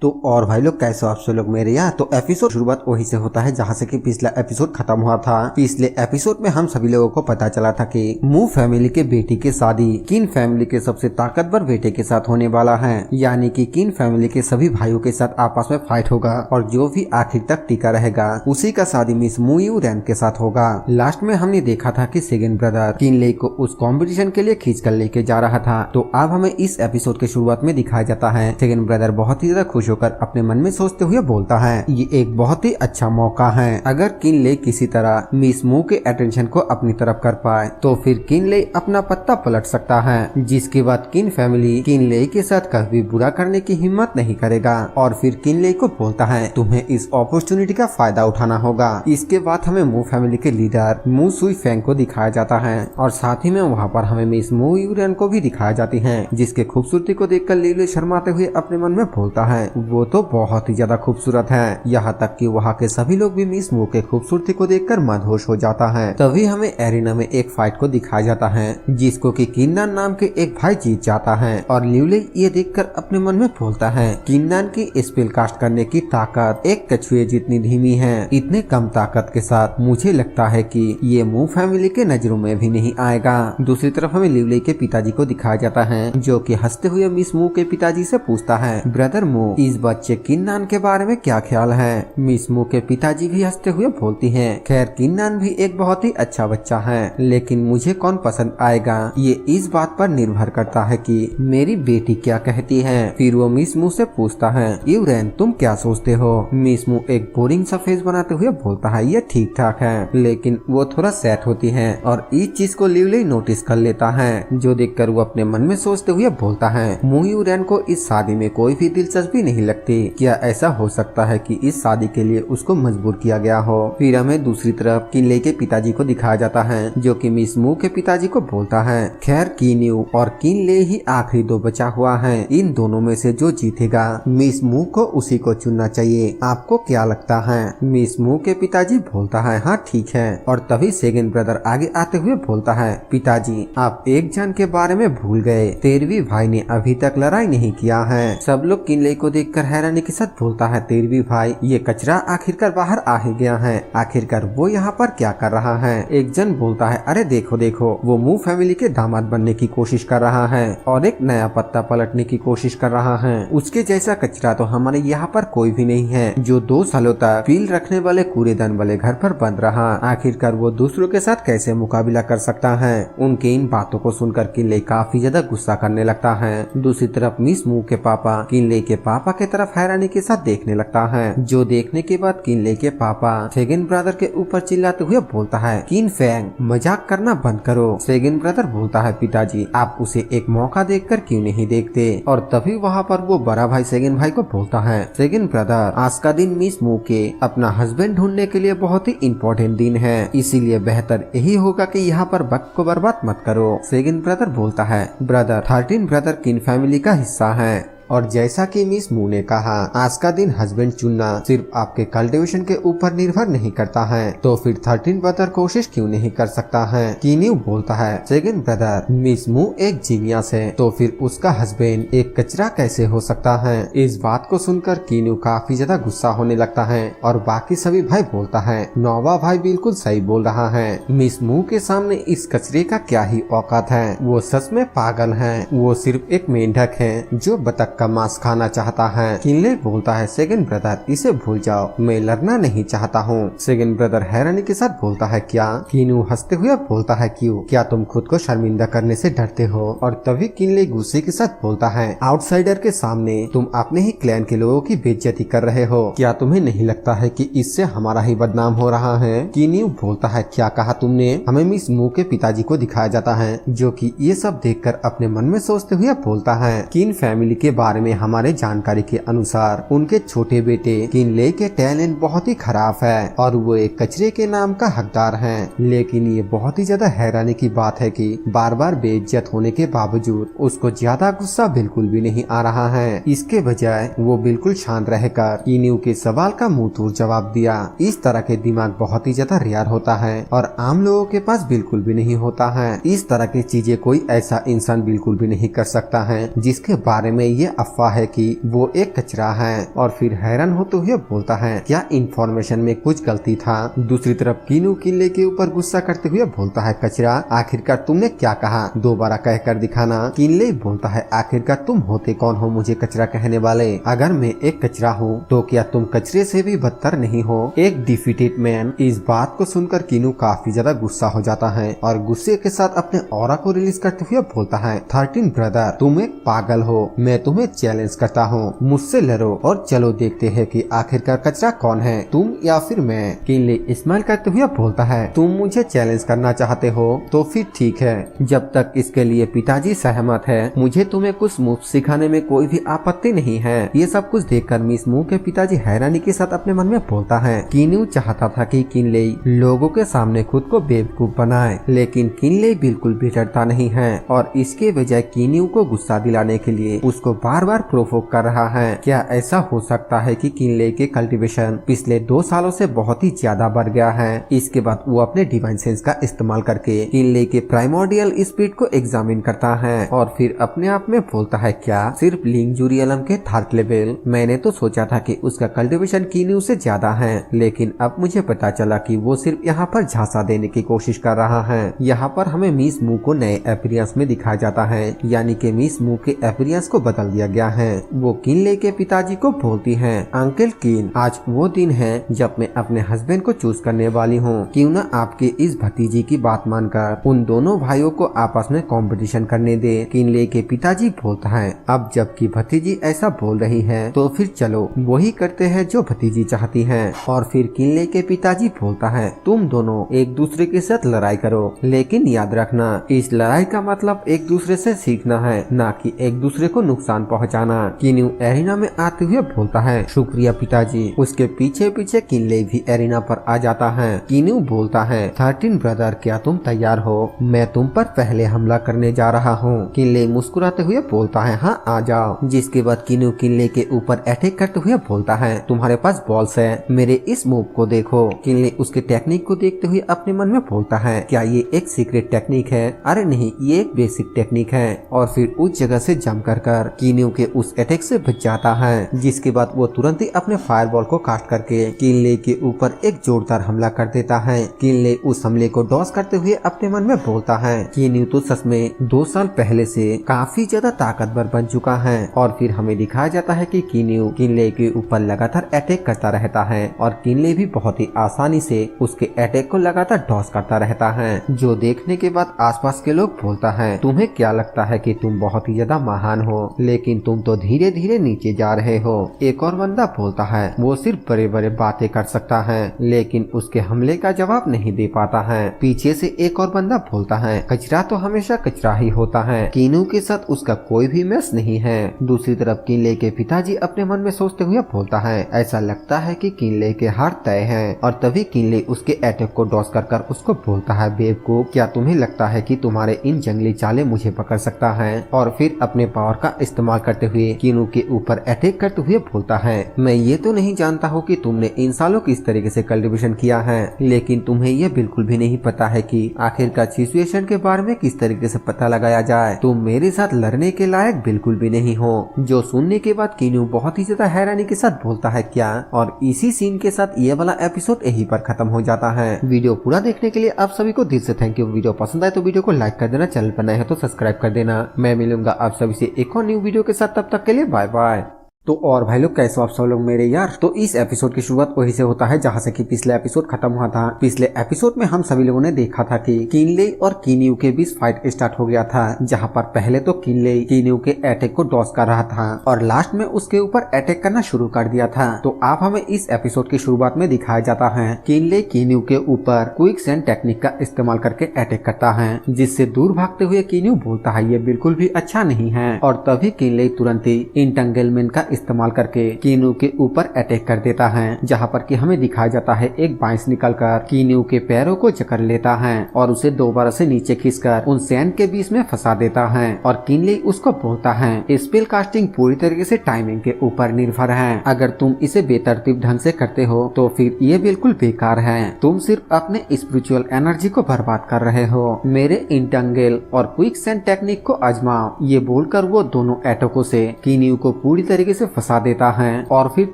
तो और भाई लोग कैसे हो आप सब लोग मेरे यहाँ। तो एपिसोड शुरुआत वहीं से होता है जहाँ से कि पिछला एपिसोड खत्म हुआ था। पिछले एपिसोड में हम सभी लोगों को पता चला था कि मू फैमिली के बेटी की शादी किन फैमिली के सबसे ताकतवर बेटे के साथ होने वाला है, यानी कि किन फैमिली के सभी भाइयों के साथ आपस में फाइट होगा और जो भी आखिर तक टिका रहेगा उसी का शादी मिस मू यू रैन के साथ होगा। लास्ट में हमने देखा था कि सेगन ब्रदर किनले को उस कंपटीशन के लिए खींच कर लेके जा रहा था। तो अब हमें इस एपिसोड के शुरुआत में दिखाया जाता है सेगन ब्रदर बहुत ही ज्यादा खुश होकर अपने मन में सोचते हुए बोलता है ये एक बहुत ही अच्छा मौका है। अगर किनले किसी तरह मिस मू के अटेंशन को अपनी तरफ कर पाए तो फिर किनले अपना पत्ता पलट सकता है, जिसके बाद किन फैमिली किनले के साथ कभी बुरा करने की हिम्मत नहीं करेगा। और फिर किनले को बोलता है तुम्हें इस अपॉर्चुनिटी का फायदा उठाना होगा। इसके बाद हमें मू फैमिली के लीडर मू सुई फेंग को दिखाया जाता है और साथ ही में वहाँ पर हमें मिस मू यू रैन को भी दिखाया जाती है, जिसके खूबसूरती को देखकर लिली शर्माते हुए अपने मन में बोलता है वो तो बहुत ही ज्यादा खूबसूरत है। यहाँ तक कि वहाँ के सभी लोग भी मिस मू के खूबसूरती को देखकर मदहोश हो जाता है। तभी हमें एरिना में एक फाइट को दिखाया जाता है जिसको कि किन्नान नाम के एक भाई जीत जाता है और लिवले ये देखकर अपने मन में बोलता है किन्नान की स्पेल कास्ट करने की ताकत एक कछुए जितनी धीमी है। इतने कम ताकत के साथ मुझे लगता है कि ये मू फैमिली के नजरों में भी नहीं आएगा। दूसरी तरफ हमें लिवले के पिताजी को दिखाया जाता है जो कि हंसते हुए मिस मू के पिताजी से पूछता है ब्रदर मू इस बच्चे किन्नान के बारे में क्या ख्याल है। मिस मू के पिताजी भी हंसते हुए बोलती हैं खैर किन्नान भी एक बहुत ही अच्छा बच्चा है, लेकिन मुझे कौन पसंद आएगा ये इस बात पर निर्भर करता है कि मेरी बेटी क्या कहती है। फिर वो मिस मू से पूछता है यू रैन तुम क्या सोचते हो। मिस मू एक बोरिंग सा फेस बनाते हुए बोलता है ये ठीक ठाक है, लेकिन वो थोड़ा सैड होती है और इस चीज को लिवले नोटिस कर लेता है, जो देखकर वो अपने मन में सोचते हुए बोलता है मू यू रैन को इस शादी में कोई भी दिलचस्पी नहीं लगती। क्या ऐसा हो सकता है कि इस शादी के लिए उसको मजबूर किया गया हो। फिर हमें दूसरी तरफ किनले के पिताजी को दिखाया जाता है जो कि मिस मू के पिताजी को बोलता है खैर किन्यू और किनले ही आखिरी दो बचा हुआ है, इन दोनों में से जो जीतेगा मिस मू को उसी को चुनना चाहिए। आपको क्या लगता है। मिस मू के पिताजी बोलता है हाँ ठीक है। और तभी सेगन ब्रदर आगे आते हुए बोलता है पिताजी आप एक जन के बारे में भूल गए, 13वीं भाई ने अभी तक लड़ाई नहीं किया है। सब लोग किनले को देखकर हैरानी के साथ बोलता है 13वीं भाई ये कचरा आखिरकार बाहर आ ही गया है, आखिरकार वो यहाँ पर क्या कर रहा है। एक जन बोलता है अरे देखो देखो वो मू फैमिली के दामाद बनने की कोशिश कर रहा है और एक नया पत्ता पलटने की कोशिश कर रहा है। उसके जैसा कचरा तो हमारे यहाँ पर कोई भी नहीं है जो 2 सालों तक फील रखने वाले कूड़ेदान वाले घर पर बंद रहा। आखिरकार वो दूसरों के साथ कैसे मुकाबला कर सकता है। उनके इन बातों को सुनकर किनले काफी ज्यादा गुस्सा करने लगता है। दूसरी तरफ मिस मू के पापा किनले के पापा के तरफ हैरानी के साथ देखने लगता है, जो देखने के बाद किनले के पापा सेगन ब्रदर के ऊपर चिल्लाते हुए बोलता है किन फेंग मजाक करना बंद करो। सेगन ब्रदर बोलता है पिताजी आप उसे एक मौका देखकर क्यों नहीं देखते। और तभी वहाँ पर वो बड़ा भाई सेगन भाई को बोलता है सेगन ब्रदर आज का दिन मिस मू के अपना हस्बैंड ढूंढने के लिए बहुत ही इम्पोर्टेंट दिन है, इसीलिए बेहतर यही होगा कि यहाँ पर वक्त को बर्बाद मत करो। सेगन ब्रदर बोलता है ब्रदर 13 ब्रदर किन फैमिली का हिस्सा है और जैसा कि मिस मू ने कहा आज का दिन हस्बैंड चुनना सिर्फ आपके कल्टीवेशन के ऊपर निर्भर नहीं करता है, तो फिर 13 ब्रदर कोशिश क्यों नहीं कर सकता है। किन्यू बोलता है सेगन ब्रदर मिस मू एक जीनियस है तो फिर उसका हस्बैंड एक कचरा कैसे हो सकता है। इस बात को सुनकर किन्यू काफी ज्यादा गुस्सा होने लगता है और बाकी सभी भाई बोलता है नौवा भाई बिल्कुल सही बोल रहा है। मिस मू के सामने इस कचरे का क्या ही औकात है, वो सच में पागल है, वो सिर्फ एक मेंढक है जो बतख का मांस खाना चाहता है। किनले बोलता है सेगन ब्रदर इसे भूल जाओ, मैं लड़ना नहीं चाहता हूँ। सेगन ब्रदर हैरानी के साथ बोलता है क्या। किन्यू हंसते हुए बोलता है क्यों, क्या तुम खुद को शर्मिंदा करने से डरते हो। और तभी किनले गुस्से के साथ बोलता है आउटसाइडर के सामने तुम अपने ही क्लैन के लोगों की बेइज्जती कर रहे हो, क्या तुम्हें नहीं लगता है कि इससे हमारा ही बदनाम हो रहा है। किन्यू बोलता है क्या कहा तुमने। हमें मिस मू के पिताजी को दिखाया जाता है जो कि ये सब देखकर अपने मन में सोचते हुए बोलता है किन फैमिली के बारे में हमारे जानकारी के अनुसार उनके छोटे बेटे किनले के टैलेंट बहुत ही खराब है और वो एक कचरे के नाम का हकदार है। लेकिन ये बहुत ही ज्यादा हैरानी की बात है कि बार बार बेइज्जत होने के बावजूद उसको ज्यादा गुस्सा बिल्कुल भी नहीं आ रहा है। इसके बजाय वो बिल्कुल शांत रहकर किन्यू के सवाल का मुंह तोड़ जवाब दिया। इस तरह के दिमाग बहुत ही ज्यादा रेयर होता है और आम लोगों के पास बिल्कुल भी नहीं होता है। इस तरह की चीजें कोई ऐसा इंसान बिल्कुल भी नहीं कर सकता है जिसके बारे में ये अफवाह है कि वो एक कचरा है और फिर हैरान होते हुए बोलता है क्या इंफॉर्मेशन में कुछ गलती था। दूसरी तरफ कीनू किनले के ऊपर गुस्सा करते हुए बोलता है कचरा, आखिरकार तुमने क्या कहा, दोबारा कहकर दिखाना। किनले बोलता है आखिरकार तुम होते कौन हो मुझे कचरा कहने वाले, अगर मैं एक कचरा हूँ तो क्या तुम कचरे से भी बदतर नहीं हो। एक डिफीटेड मैन। इस बात को सुनकर कीनू काफी ज्यादा गुस्सा हो जाता है और गुस्से के साथ अपने ऑरा को रिलीज करते हुए बोलता है 13 ब्रदर तुम एक पागल हो, मैं तुम्हें चैलेंज करता हूँ, मुझसे लड़ो और चलो देखते हैं कि आखिरकार कचरा कौन है, तुम या फिर मैं। किनले स्माइल करते हुए बोलता है तुम मुझे चैलेंज करना चाहते हो तो फिर ठीक है, जब तक इसके लिए पिताजी सहमत है मुझे तुम्हें कुछ मूव सिखाने में कोई भी आपत्ति नहीं है। ये सब कुछ देखकर मिस मू के पिताजी हैरानी के साथ अपने मन में बोलता है कीनू चाहता था कि किनले लोगों के सामने खुद को बेवकूफ बनाए, लेकिन किनले बिल्कुल भी डरता नहीं है और इसके बजाय कीनू को गुस्सा दिलाने के लिए उसको बार बार प्रोवोक कर रहा है। क्या ऐसा हो सकता है कि किनले के कल्टीवेशन पिछले 2 सालों से बहुत ही ज्यादा बढ़ गया है। इसके बाद वो अपने डिवाइन सेंस का इस्तेमाल करके किनले के प्राइमोर्डियल स्पीड को एग्जामिन करता है और फिर अपने आप में बोलता है क्या सिर्फ लिंगजुरियलम के 3rd लेवल, मैंने तो सोचा था कि उसका कल्टीवेशन कीनू से ज्यादा है, लेकिन अब मुझे पता चला कि वो सिर्फ यहाँ पर झांसा देने की कोशिश कर रहा है। यहाँ पर हमें मिस मू को नए अपीयरेंस में दिखाया जाता है, यानी कि मिस मू के अपीयरेंस को बदल दिया गया है। वो किनले के पिताजी को बोलती है अंकल किन आज वो दिन है जब मैं अपने हस्बैंड को चूज करने वाली हूँ, क्यों न आपके इस भतीजी की बात मानकर उन दोनों भाइयों को आपस में कंपटीशन करने दे। किनले के पिताजी बोलता है अब जबकि भतीजी ऐसा बोल रही है तो फिर चलो वही करते हैं जो भतीजी चाहती है। और फिर किनले के पिताजी बोलता है तुम दोनों एक दूसरे के साथ लड़ाई करो, लेकिन याद रखना इस लड़ाई का मतलब एक दूसरे से सीखना है, ना कि एक दूसरे को नुकसान पहुंचाना। कीनू एरिना में आते हुए बोलता है शुक्रिया पिताजी। उसके पीछे पीछे किनले भी एरिना पर आ जाता है। कीनू बोलता है 13 ब्रदर क्या तुम तैयार हो, मैं तुम पर पहले हमला करने जा रहा हूँ। किनले मुस्कुराते हुए बोलता है हाँ आ जाओ। जिसके बाद कीनू किनले के ऊपर अटैक करते हुए बोलता है तुम्हारे पास बॉल्स है, मेरे इस मूव को देखो। किनले उसके टेक्निक को देखते हुए अपने मन में बोलता है क्या ये एक सीक्रेट टेक्निक है, अरे नहीं ये एक बेसिक टेक्निक है। और फिर उस जगह से जंप कर कीनू के उस अटैक से बच जाता है। जिसके बाद वो तुरंत ही अपने फायरबॉल को कास्ट करके किनले के ऊपर एक जोरदार हमला कर देता है। किनले उस हमले को डॉस करते हुए अपने मन में बोलता है कीनू तो सच में 2 साल पहले से काफी ज्यादा ताकतवर बन चुका है। और फिर हमें दिखाया जाता है कि कीनू किनले के ऊपर लगातार अटैक करता रहता है और किनले भी बहुत ही आसानी से उसके अटैक को लगातार डॉस करता रहता है, जो देखने के बाद आसपास के लोग बोलता है तुम्हें क्या लगता है कि तुम बहुत ही ज्यादा महान हो, लेकिन तुम तो धीरे धीरे नीचे जा रहे हो। एक और बंदा बोलता है वो सिर्फ बड़े बड़े बातें कर सकता है, लेकिन उसके हमले का जवाब नहीं दे पाता है। पीछे से एक और बंदा बोलता है कचरा तो हमेशा कचरा ही होता है, कीनू के साथ उसका कोई भी मैच नहीं है। दूसरी तरफ किनले के पिताजी अपने मन में सोचते हुए बोलता है ऐसा लगता है कि किनले के हार तय है। और तभी किनले उसके अटैक को डॉस कर उसको बोलता है बेवकूफ क्या तुम्हें लगता है कि तुम्हारे इन जंगली चाले मुझे पकड़ सकता है। और फिर अपने पावर का इस्तेमाल करते हुए कीनू के ऊपर अटैक करते हुए बोलता है मैं ये तो नहीं जानता हूँ कि तुमने इन सालों किस तरीके से कल्टीवेशन किया है, लेकिन तुम्हें ये बिल्कुल भी नहीं पता है कि आखिरकार सिचुएशन के बारे में किस तरीके से पता लगाया जाए। तुम मेरे साथ लड़ने के लायक बिल्कुल भी नहीं हो। जो सुनने के बाद कीनू बहुत ही ज्यादा हैरानी के साथ बोलता है क्या। और इसी सीन के साथ ये वाला एपिसोड यहीं पर खत्म हो जाता है। वीडियो पूरा देखने के लिए आप सभी को दिल से थैंक यू। वीडियो पसंद आए तो वीडियो को लाइक कर देना, चैनल पर नए हो तो सब्सक्राइब कर देना। मैं मिलूंगा आप सभी से एक और न्यू वीडियो के साथ, तब तक के लिए बाय बाय। तो और भाई लोग कैसे हो आप सब लोग मेरे यार। तो इस एपिसोड की शुरुआत वही से होता है जहाँ से कि पिछले एपिसोड खत्म हुआ था। पिछले एपिसोड में हम सभी लोगों ने देखा था कि किनले और कीन्यू के बीच फाइट स्टार्ट हो गया था, जहाँ पर पहले तो किनले कीन्यू के अटैक को डॉस कर रहा था और लास्ट में उसके ऊपर अटैक करना शुरू कर दिया था। तो आप हमें इस एपिसोड की शुरुआत में दिखाया जाता है किनले कीन्यू के ऊपर क्विक सेंड टेक्निक का इस्तेमाल करके अटैक करता है, जिससे दूर भागते हुए कीन्यू बोलता है ये बिल्कुल भी अच्छा नहीं है। और तभी किनले तुरंत ही इंटेंगलमेंट का इस्तेमाल करके कीनू के ऊपर अटैक कर देता है, जहाँ पर कि हमें दिखाया जाता है एक बांस निकलकर कीनू के पैरों को जकड़ लेता है और उसे दोबारा से नीचे खींचकर उन सैंड के बीच में फंसा देता है। और किनले उसको बोलता है स्पेल कास्टिंग पूरी तरीके से टाइमिंग के ऊपर निर्भर है, अगर तुम इसे बेतरतीब ढंग से करते हो तो फिर ये बिल्कुल बेकार है, तुम सिर्फ अपने स्पिरिचुअल एनर्जी को बर्बाद कर रहे हो, मेरे इंटेंगल और क्विक सैंड टेक्निक को आजमाओ। ये बोलकर वो दोनों एटोकों से कीन्यू को पूरी तरीके से फंसा देता है और फिर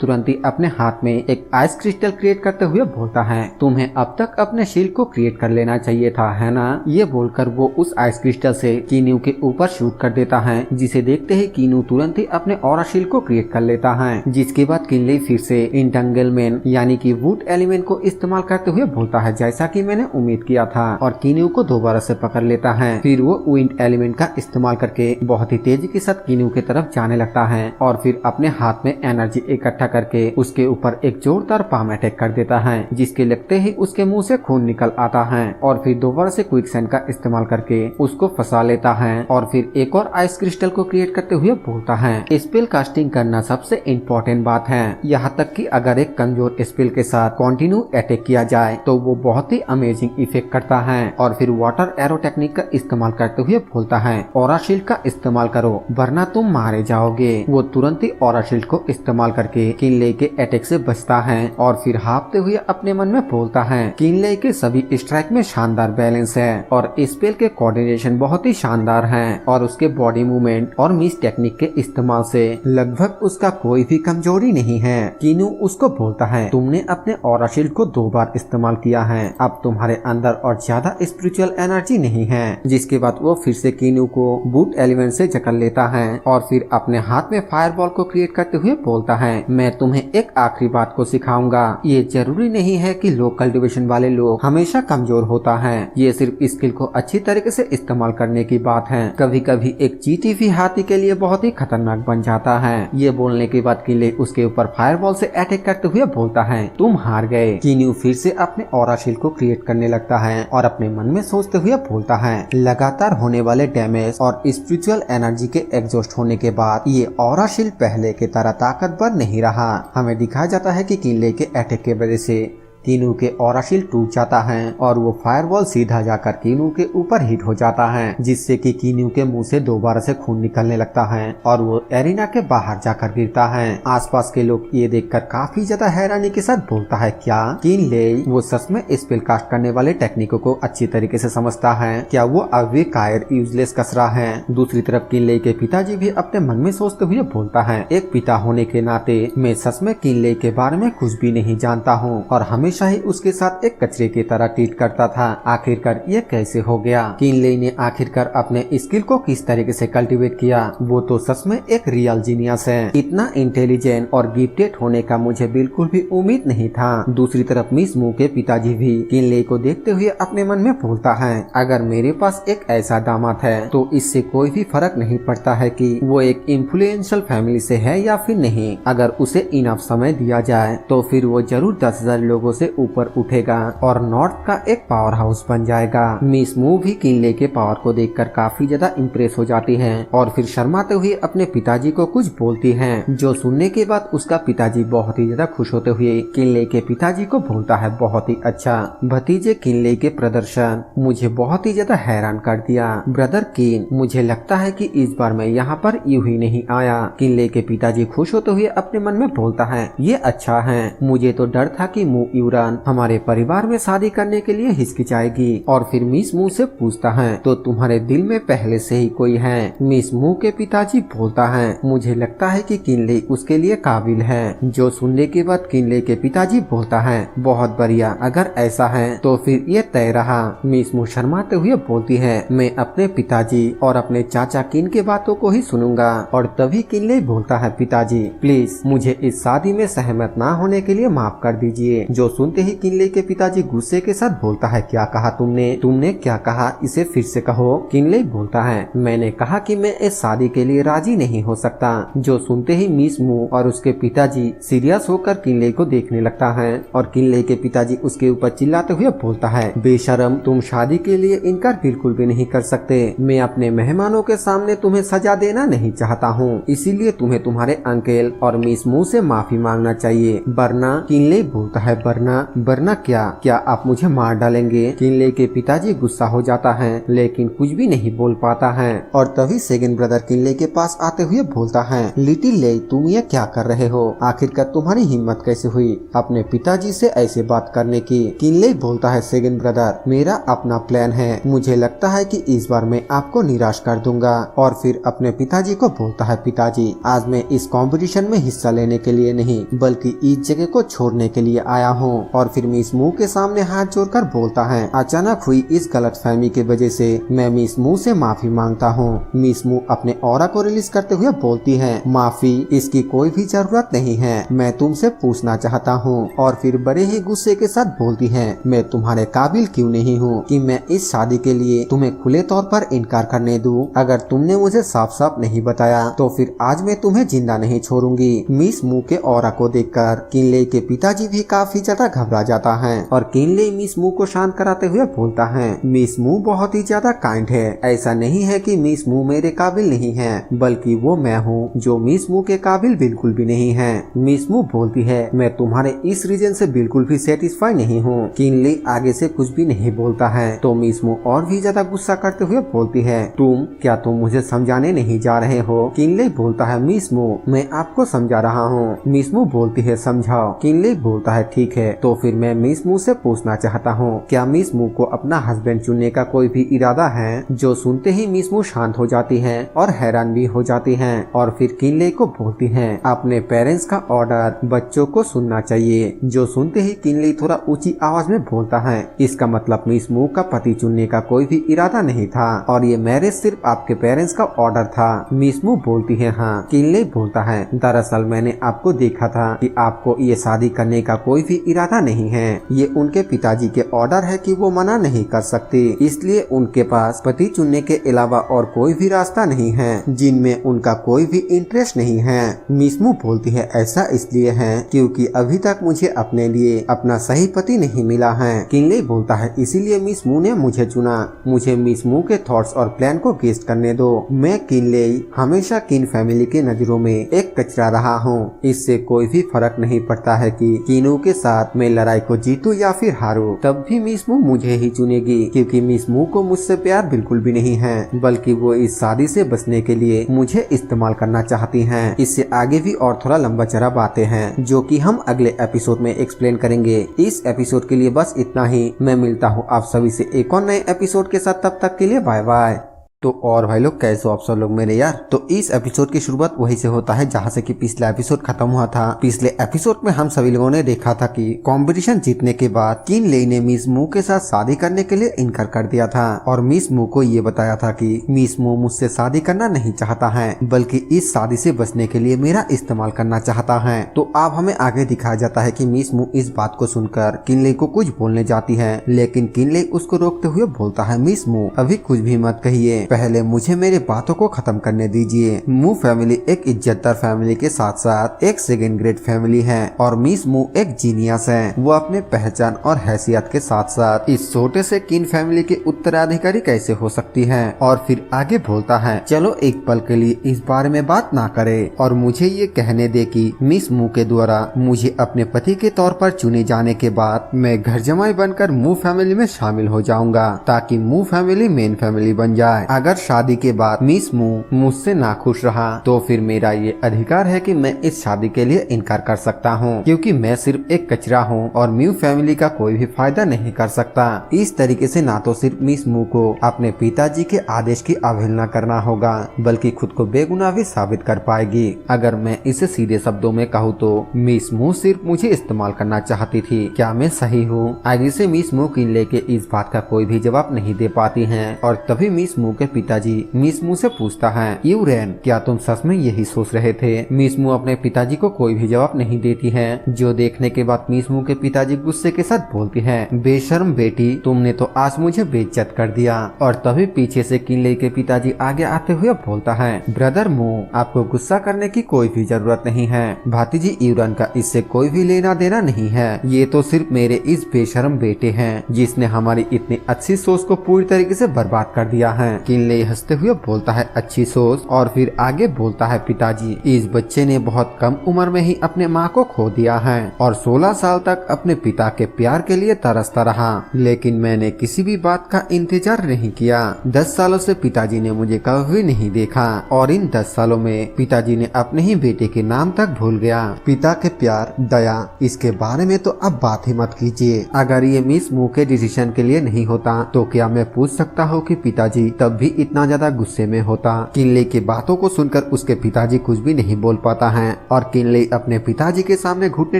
तुरंत ही अपने हाथ में एक आइस क्रिस्टल क्रिएट करते हुए बोलता है तुम्हें अब तक अपने शील्ड को क्रिएट कर लेना चाहिए था, है ना। ये बोलकर वो उस आइस क्रिस्टल से कीन्यू के ऊपर शूट कर देता है, जिसे देखते ही कीन्यू तुरंत ही अपने ऑरा शील्ड को क्रिएट कर लेता है, जिसके बाद किनले फिर से इंटेंगलमेंट यानी कि वुड एलिमेंट को इस्तेमाल करते हुए बोलता है जैसा कि मैंने उम्मीद किया था, और कीन्यू को दोबारा से पकड़ लेता है। फिर वो विंड एलिमेंट का इस्तेमाल करके बहुत ही तेजी के साथ कीन्यू की तरफ जाने लगता है और फिर अपने हाथ में एनर्जी इकट्ठा करके उसके ऊपर एक जोरदार पाम अटैक कर देता है, जिसके लगते ही उसके मुंह से खून निकल आता है और फिर दोबारा से क्विक सैंड का इस्तेमाल करके उसको फंसा लेता है और फिर एक और आइस क्रिस्टल को क्रिएट करते हुए बोलता है स्पेल कास्टिंग करना सबसे इम्पोर्टेंट बात है, यहाँ तक कि अगर एक कमजोर स्पेल के साथ कंटिन्यू अटैक किया जाए तो वो बहुत ही अमेजिंग इफेक्ट करता है। और फिर वाटर एरो टेक्निक का इस्तेमाल करते हुए बोलता है ऑरा शील्ड का इस्तेमाल करो वरना तुम मारे जाओगे। वो तुरंत ही ऑरा शील्ड को इस्तेमाल करके किनले के अटैक से बचता है और फिर हाँफते हुए अपने मन में बोलता है किनले के सभी स्ट्राइक में शानदार बैलेंस है और स्पेल के कोऑर्डिनेशन बहुत ही शानदार है और उसके बॉडी मूवमेंट और मिस टेक्निक के इस्तेमाल से लगभग उसका कोई भी कमजोरी नहीं है। कीनू उसको बोलता है तुमने अपने ऑरा शील्ड को 2 बार इस्तेमाल किया है, अब तुम्हारे अंदर और ज्यादा स्पिरिचुअल एनर्जी नहीं है। जिसके बाद वो फिर से कीनू को बूट एलिमेंट से जकड़ लेता है और फिर अपने हाथ में फायरबॉल को क्रिएट करते हुए बोलता है मैं तुम्हें एक आखिरी बात को सिखाऊंगा, ये जरूरी नहीं है कि लो कल्टिवेशन वाले लोग हमेशा कमजोर होता है, ये सिर्फ स्किल को अच्छी तरीके से इस्तेमाल करने की बात है, कभी कभी एक जीती हुई हाथी के लिए बहुत ही खतरनाक बन जाता है। ये बोलने के बाद किले उसके ऊपर फायरबॉल से अटैक करते हुए बोलता है तुम हार गए। कीन्यू फिर से अपने ऑरा शील्ड को क्रिएट करने लगता है और अपने मन में सोचते हुए बोलता है लगातार होने वाले डैमेज और स्पिरिचुअल एनर्जी के एग्जॉस्ट होने के बाद ये ऑरा शील्ड पहले की तरह ताकतवर नहीं रहा। हमें दिखाया जाता है कि किले के अटैक के वजह से कीनू के ऑरा शील्ड टूट जाता है और वो फायरबॉल सीधा जाकर कीनू के ऊपर हिट हो जाता है, जिससे कि कीनू के मुंह से दोबारा से खून निकलने लगता है और वो एरिना के बाहर जाकर गिरता है। आसपास के लोग ये देखकर काफी ज्यादा हैरानी के साथ बोलता है क्या किनले वो सच में स्पेल कास्ट करने वाले टेक्निकों को अच्छी तरीके से समझता है, क्या वो अब भी कायर यूजलेस कसरा है। दूसरी तरफ किनले के पिताजी भी अपने मन में सोचते हुए बोलता है एक पिता होने के नाते मैं सच में किनले के बारे में कुछ भी नहीं जानता हूँ और हमेशा ही उसके साथ एक कचरे की तरह ट्रीट करता था, आखिरकार ये कैसे हो गया। किनले ने आखिरकार अपने स्किल को किस तरीके से कल्टीवेट किया, वो तो सच में एक रियल जीनियस है, इतना इंटेलिजेंट और गिफ्टेड होने का मुझे बिल्कुल भी उम्मीद नहीं था। दूसरी तरफ मिस मू के पिताजी भी किनले को देखते हुए अपने मन में बोलता है अगर मेरे पास एक ऐसा दामाद है तो इससे कोई भी फर्क नहीं पड़ता है कि वो एक इन्फ्लुएंशियल फैमिली से है या फिर नहीं, अगर उसे इनफ समय दिया जाए तो फिर वो जरूर 10,000 लोगों से ऊपर उठेगा और नॉर्थ का एक पावर हाउस बन जाएगा। मिस मू भी किनले के पावर को देखकर काफी ज्यादा इम्प्रेस हो जाती है और फिर शर्माते हुए अपने पिताजी को कुछ बोलती है, जो सुनने के बाद उसका पिताजी बहुत ही ज्यादा खुश होते हुए किनले के पिताजी को बोलता है बहुत ही अच्छा भतीजे किनले के प्रदर्शन मुझे बहुत ही ज्यादा हैरान कर दिया। ब्रदर किन मुझे लगता है कि इस बार मैं यहाँ पर यूं ही नहीं आया। किनले के पिताजी खुश होते हुए अपने मन में बोलता है ये अच्छा है, मुझे तो डर था कि मू यूरान हमारे परिवार में शादी करने के लिए हिचकिचाएगी। और फिर मिस मू से पूछता है तो तुम्हारे दिल में पहले से ही कोई है। मिस मू के पिताजी बोलता है मुझे लगता है कि किनले उसके लिए काबिल है, जो सुनने के बाद किनले के पिताजी बोलता है बहुत बढ़िया, अगर ऐसा है तो फिर ये तय रहा। मिस मू शर्माते हुए बोलती है मैं अपने पिताजी और अपने चाचा किन के बातों को ही सुनूंगा। और तभी किनले बोलता है पिताजी प्लीज मुझे इस शादी में सहमत ना होने के लिए माफ कर दीजिए। जो सुनते ही किनले के पिताजी गुस्से के साथ बोलता है, क्या कहा तुमने क्या कहा, इसे फिर से कहो। किनले बोलता है, मैंने कहा कि मैं इस शादी के लिए राजी नहीं हो सकता। जो सुनते ही मिस मू और उसके पिताजी सीरियस होकर किनले को देखने लगता है और किनले के पिताजी उसके ऊपर चिल्लाते हुए बोलता है, बेशरम, तुम शादी के लिए इनकार बिल्कुल भी नहीं कर सकते। मैं अपने मेहमानों के सामने तुम्हें सजा देना नहीं चाहता हूँ, इसीलिए तुम्हें तुम्हारे अंकल और मिस मू से माफी मांगना चाहिए। वरना, किनले बोलता है, वरना क्या आप मुझे मार डालेंगे? किनले के पिताजी गुस्सा हो जाता है लेकिन कुछ भी नहीं बोल पाता है और तभी सेकंड ब्रदर किनले के पास आते हुए बोलता है, लिटिल ले, तुम ये क्या कर रहे हो? आखिरकार तुम्हारी हिम्मत कैसे हुई अपने पिताजी से ऐसे बात करने की? किनले बोलता है, सेकंड ब्रदर, मेरा अपना प्लान है। मुझे लगता है कि इस बार मैं आपको निराश कर दूंगा। और फिर अपने पिताजी को बोलता है, पिताजी, आज मैं इस कंपटीशन में हिस्सा लेने के लिए नहीं बल्कि इस जगह को छोड़ने के लिए आया हूँ। और फिर मिस मू के सामने हाथ जोड़कर बोलता है, अचानक हुई इस गलतफहमी की वजह से मैं मिस मू से माफी मांगता हूँ। मिस मू अपने ऑरा को रिलीज करते हुए बोलती है, माफी, इसकी कोई भी जरूरत नहीं है, मैं तुमसे पूछना चाहता हूँ। और फिर बड़े ही गुस्से के साथ बोलती है, मैं तुम्हारे काबिल क्यों नहीं हूँ कि मैं इस शादी के लिए तुम्हें खुले तौर पर इनकार करने दूं? अगर तुमने मुझे साफ साफ नहीं बताया तो फिर आज मैं तुम्हें जिंदा नहीं छोड़ूंगी। मिस मू के ऑरा को देखकर किनले के पिताजी भी काफी ज्यादा घबरा जाता है और किनले मिस मू को शांत कराते हुए बोलता है, मिस मू बहुत ही ज्यादा काइंड है। ऐसा नहीं है कि मिस मू मेरे काबिल नहीं है, बल्कि वो मैं हूँ जो मिस मू के काबिल बिल्कुल भी नहीं है। मिस मू बोलती है, मैं तुम्हारे इस रीजन से बिल्कुल भी सेटिस्फाई नहीं हूँ। किनले आगे से कुछ भी नहीं बोलता है तो मिस मू और भी ज्यादा गुस्सा करते हुए बोलती है, तुम मुझे समझाने नहीं जा रहे हो? किनले बोलता है, मिस मू, मैं आपको समझा रहा हूँ। मिस मू बोलती है, समझाओ। किनले बोलता है, ठीक है, तो फिर मैं मिस मू से पूछना चाहता हूँ, क्या मिस मू को अपना हस्बैंड चुनने का कोई भी इरादा है? जो सुनते ही मिस मू शांत हो जाती है और हैरान भी हो जाती है और फिर किनले को बोलती है, अपने पेरेंट्स का ऑर्डर बच्चों को सुनना चाहिए। जो सुनते ही किनले थोड़ा ऊंची आवाज में बोलता है, इसका मतलब मिस मू का पति चुनने का कोई भी इरादा नहीं था और ये मैरिज सिर्फ आपके पेरेंट्स का ऑर्डर था। मिस मू बोलती है, हाँ। किनले बोलता है, दरअसल मैंने आपको देखा था कि आपको ये शादी करने का कोई भी इरादा नहीं है। ये उनके पिताजी के ऑर्डर है कि वो मना नहीं कर सकते, इसलिए उनके पास पति चुनने के अलावा और कोई भी रास्ता नहीं है जिनमें उनका कोई भी इंटरेस्ट नहीं है। मिस मू बोलती है, ऐसा इसलिए है क्योंकि अभी तक मुझे अपने लिए अपना सही पति नहीं मिला है। किनले बोलता है, इसीलिए मिस मू ने मुझे चुना। मुझे मिस मू के थॉट्स और प्लान को गेस्ट करने दो। मैं किनले हमेशा किन फैमिली की नजरों में एक कचरा रहा हूँ। इससे कोई भी फर्क नहीं पड़ता है कि किनू के साथ मैं लड़ाई को जीतूं या फिर हारूं, तब भी मिस मू मुझे ही चुनेगी क्योंकि मिस मू को मुझसे प्यार बिल्कुल भी नहीं है, बल्कि वो इस शादी से बचने के लिए मुझे इस्तेमाल करना चाहती हैं। इससे आगे भी और थोड़ा लंबा चौड़ा बातें हैं जो कि हम अगले एपिसोड में एक्सप्लेन करेंगे। इस एपिसोड के लिए बस इतना ही। मैं मिलता हूँ आप सभी से एक और नए एपिसोड के साथ, तब तक के लिए बाय बाय। तो और भाई लोग, कैसे हो आप सब लोग मेरे यार? तो इस एपिसोड की शुरुआत वही से होता है जहाँ से कि पिछला एपिसोड खत्म हुआ था। पिछले एपिसोड में हम सभी लोगों ने देखा था कि कंपटीशन जीतने के बाद किनले ने मिस मू के साथ शादी करने के लिए इनकार कर दिया था और मिस मू को ये बताया था कि मिस मू मुझसे शादी करना नहीं चाहता है, बल्कि इस शादी से बचने के लिए मेरा इस्तेमाल करना चाहता है। तो अब हमें आगे दिखाया जाता है कि मिस मू इस बात को सुनकर किनले को कुछ बोलने जाती है, लेकिन किनले उसको रोकते हुए बोलता है, मिस मू, अभी कुछ भी मत कहिए, पहले मुझे मेरी बातों को खत्म करने दीजिए। मू फैमिली एक इज्जतदार फैमिली के साथ साथ एक सेकंड ग्रेड फैमिली है और मिस मू एक जीनियस है। वो अपने पहचान और हैसियत के साथ साथ इस छोटे से किन फैमिली के उत्तराधिकारी कैसे हो सकती है। और फिर आगे बोलता है, चलो एक पल के लिए इस बारे में बात ना करे और मुझे ये कहने दे कि मिस मू के द्वारा मुझे अपने पति के तौर पर चुने जाने के बाद मैं घर जमाई बनकर मू फैमिली में शामिल हो जाऊंगा ताकि मू फैमिली मेन फैमिली बन जाए। अगर शादी के बाद मिस मू मुझसे नाखुश रहा तो फिर मेरा ये अधिकार है कि मैं इस शादी के लिए इनकार कर सकता हूँ, क्योंकि मैं सिर्फ एक कचरा हूँ और म्यू फैमिली का कोई भी फायदा नहीं कर सकता। इस तरीके से ना तो सिर्फ मिस मू को अपने पिताजी के आदेश की अवहेलना करना होगा, बल्कि खुद को बेगुनाह भी साबित कर पाएगी। अगर मैं इसे सीधे शब्दों में कहूँ तो मिस मू सिर्फ मुझे इस्तेमाल करना चाहती थी। क्या मैं सही हूँ? आगे से मिस मू किनले के इस बात का कोई भी जवाब नहीं दे पाती है और तभी मिस मू के पिताजी मिस मू से पूछता है, यूरेन, क्या तुम सच में यही सोच रहे थे। मीसमू अपने पिताजी को कोई भी जवाब नहीं देती है, जो देखने के बाद मीसमू के पिताजी गुस्से के साथ बोलती है, बेशर्म बेटी, तुमने तो आज मुझे बेइज्जत कर दिया। और तभी पीछे से किनले के पिताजी आगे आते हुए बोलता है, ब्रदर मू, आपको गुस्सा करने की कोई भी जरूरत नहीं है। भातीजी यूरन का इससे कोई भी लेना देना नहीं है। ये तो सिर्फ मेरे इस बेशर्म बेटे हैं जिसने हमारी इतनी अच्छी सोच को पूरी तरीके से बर्बाद कर दिया है। किनले हंसते हुए बोलता है, अच्छी सोच, और फिर आगे बोलता है, पिताजी, इस बच्चे ने बहुत कम उम्र में ही अपने माँ को खो दिया है और 16 साल तक अपने पिता के प्यार के लिए तरसता रहा, लेकिन मैंने किसी भी बात का इंतजार नहीं किया। 10 सालों से पिताजी ने मुझे कभी नहीं देखा और इन 10 सालों में पिताजी ने अपने ही बेटे के नाम तक भूल गया। पिता के प्यार, दया, इसके बारे में तो अब बात ही मत कीजिए। अगर ये मिस मू के डिसीजन के लिए नहीं होता तो क्या मैं पूछ सकता हूँ कि पिताजी तब भी इतना ज्यादा गुस्से में होता। किनले की बातों को सुनकर उसके पिताजी कुछ भी नहीं बोल पाता है और किनले अपने पिताजी के सामने घुटने